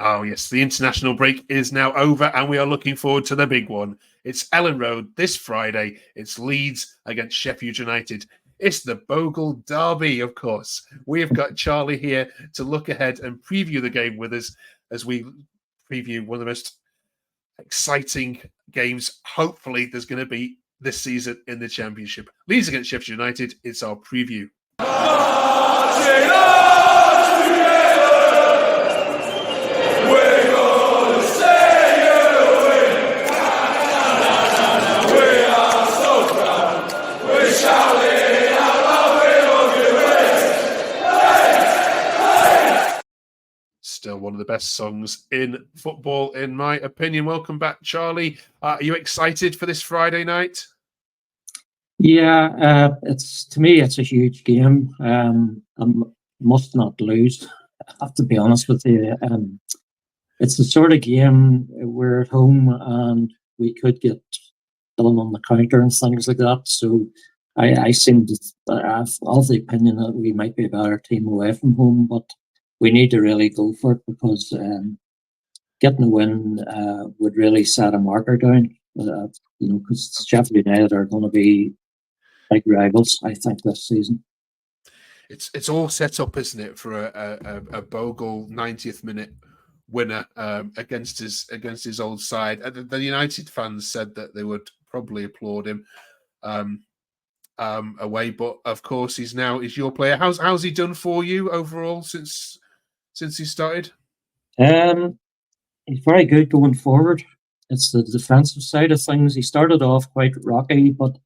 Oh, yes, the international break is now over and we are looking forward to the big one. It's Ellen Road this Friday. It's Leeds against Sheffield United. It's the Bogle Derby, of course. We have got Charlie here to look ahead and preview the game with us as we preview one of the most exciting games, hopefully, there's going to be this season in the Championship. Leeds against Sheffield United, it's our preview. Still one of the best songs in football, in my opinion. Welcome back, Charlie. Are you excited for this Friday night? Yeah, to me, it's a huge game. I must not lose. I have to be honest with you. It's the sort of game we're at home and we could get done on the counter and things like that. So I seem to have the opinion that we might be a better team away from home, but we need to really go for it because getting a win would really set a marker down. Because Sheffield United are going to be big rivals, I think, this season. It's all set up, isn't it, for a Bogle 90th minute winner against his old side. The United fans said that they would probably applaud him away, but of course he's your player. How's he done for you overall since he started? He's very good going forward. It's the defensive side of things. He started off quite rocky, but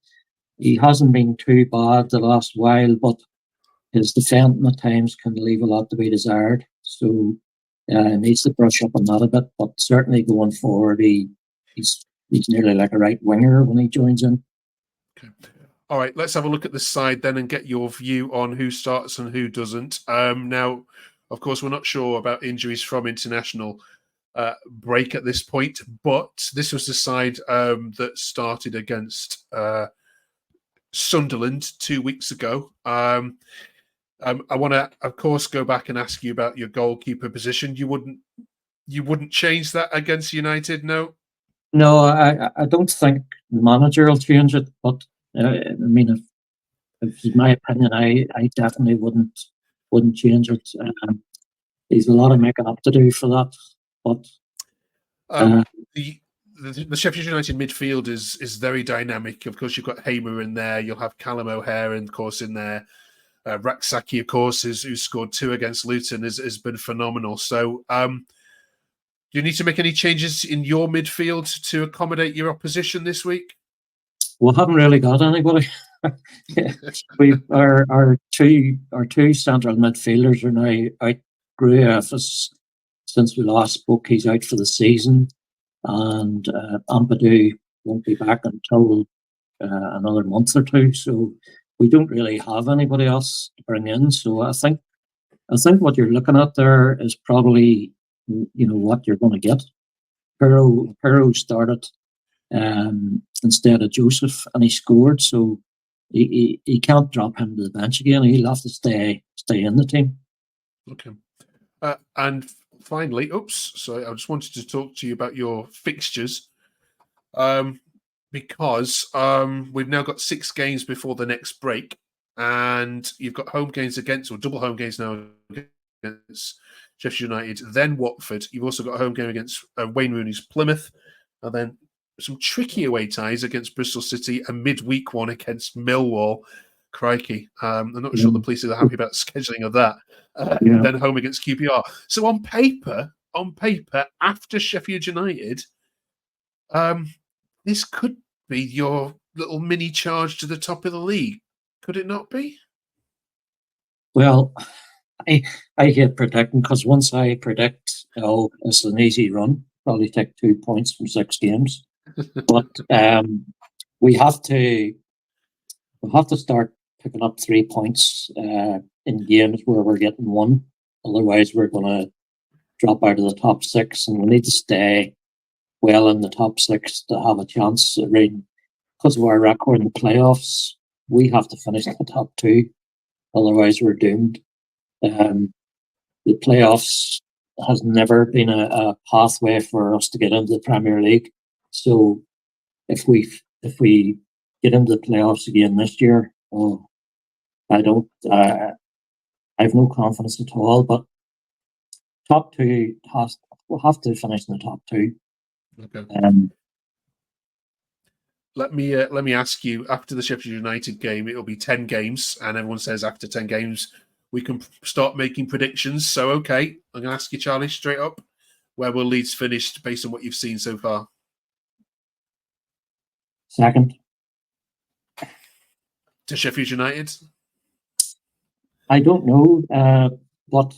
he hasn't been too bad the last while. But his defending at times can leave a lot to be desired. So needs to brush up on that a bit. But certainly going forward, he's nearly like a right winger when he joins in. Okay. All right, let's have a look at the side then and get your view on who starts and who doesn't. Now, of course, we're not sure about injuries from international break at this point, but this was the side that started against Sunderland 2 weeks ago. I want to, of course, go back and ask you about your goalkeeper position. You wouldn't change that against United, no? No, I don't think the manager will change it. But I mean, if it's my opinion, I definitely wouldn't change it. There's a lot of making up to do for that. But the Sheffield United midfield is very dynamic. Of course, you've got Hamer in there. You'll have Callum O'Hare, of course, in there. Raksaki, of course, who scored 2 against Luton, has been phenomenal. So, do you need to make any changes in your midfield to accommodate your opposition this week? We haven't really got anybody. Our two central midfielders are now out. Grueff, since we last spoke, he's out for the season, and Ampadu won't be back until another month or two. So we don't really have anybody else to bring in. So I think what you're looking at there is probably what you're going to get. Pero started instead of Joseph, and he scored. So he can't drop him to the bench again. He'll have to stay in the team. Okay. And finally, I just wanted to talk to you about your fixtures because we've now got 6 games before the next break, and you've got home games or double home games now against Sheffield United, then Watford. You've also got a home game against Wayne Rooney's Plymouth, and then some tricky away ties against Bristol City, a midweek one against Millwall. Crikey. I'm not sure the police are happy about scheduling of that. Then home against QPR. So on paper, after Sheffield United, this could be your little mini charge to the top of the league. Could it not be? Well, I hate predicting because once I predict, it's an easy run. Probably take 2 points from 6 games. But we have to start picking up 3 points in games where we're getting 1. Otherwise, we're going to drop out of the top 6, and we need to stay well in the top 6 to have a chance. Because of our record in the playoffs, we have to finish in the top 2. Otherwise, we're doomed. The playoffs has never been a pathway for us to get into the Premier League. So if we get into the playoffs again this year, well, I have no confidence at all. But top two we'll have to finish in the top two. Okay. Let me ask you, after the Sheffield United game, it'll be 10 games, and everyone says after 10 games we can start making predictions. So, okay, I'm going to ask you, Charlie, straight up, where will Leeds finish based on what you've seen so far? Second. To Sheffield United? I don't know, but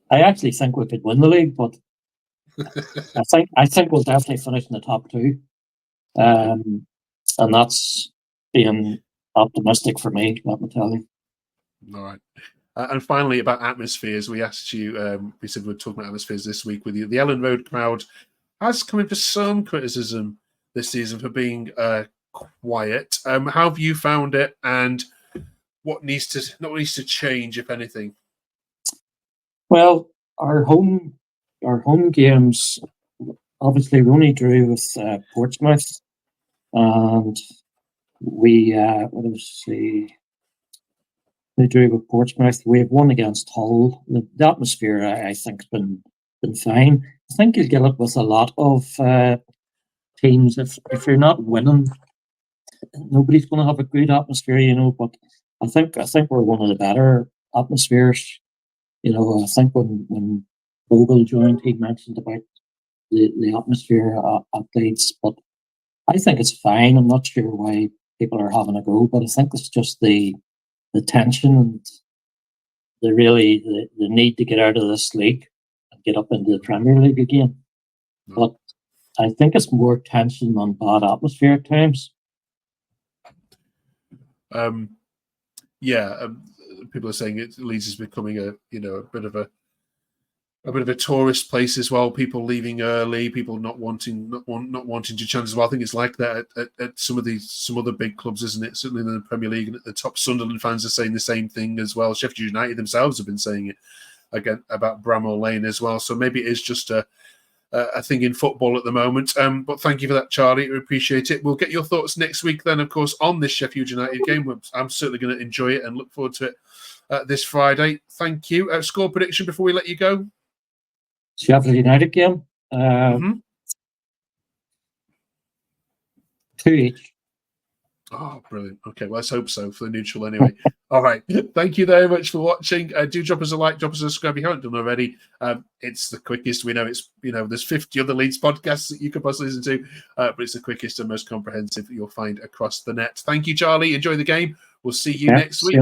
I actually think we could win the league, but I think we'll definitely finish in the top two. And that's being optimistic for me, let me tell you. All right. And finally, about atmospheres, we asked you, we said we're talking about atmospheres this week with you. The Ellen Road crowd has come in for some criticism this season for being quiet. How have you found it, and what needs to change, if anything? Well, our home games, obviously, we only drew with Portsmouth, and we drew with Portsmouth. We have won against Hull. The atmosphere, I think, has been fine. I think you'll get it with a lot of teams. If you're not winning, nobody's going to have a good atmosphere, you know. But I think we're one of the better atmospheres. You know, I think when Bogle joined, he mentioned about the atmosphere at Leeds, but I think it's fine. I'm not sure why people are having a go, but I think it's just the tension and the need to get out of this league and get up into the Premier League again. But I think it's more tension than bad atmosphere at times. People are saying Leeds is becoming a bit of a tourist place as well. People leaving early, people not wanting to chance as well. I think it's like that at some other big clubs, isn't it? Certainly in the Premier League, and at the top, Sunderland fans are saying the same thing as well. Sheffield United themselves have been saying it again about Bramall Lane as well. So maybe it is just a thing in football at the moment. But thank you for that, Charlie. We appreciate it. We'll get your thoughts next week then, of course, on this Sheffield United game. I'm certainly going to enjoy it and look forward to it this Friday. Thank you. Score prediction before we let you go. Sheffield United game. 2 each. Oh, brilliant. Okay, well, let's hope so for the neutral anyway. All right. Thank you very much for watching. Do drop us a like, drop us a subscribe if you haven't done already. It's the quickest. We know there's 50 other Leeds podcasts that you could possibly listen to, but it's the quickest and most comprehensive you'll find across the net. Thank you, Charlie. Enjoy the game. We'll see you next week.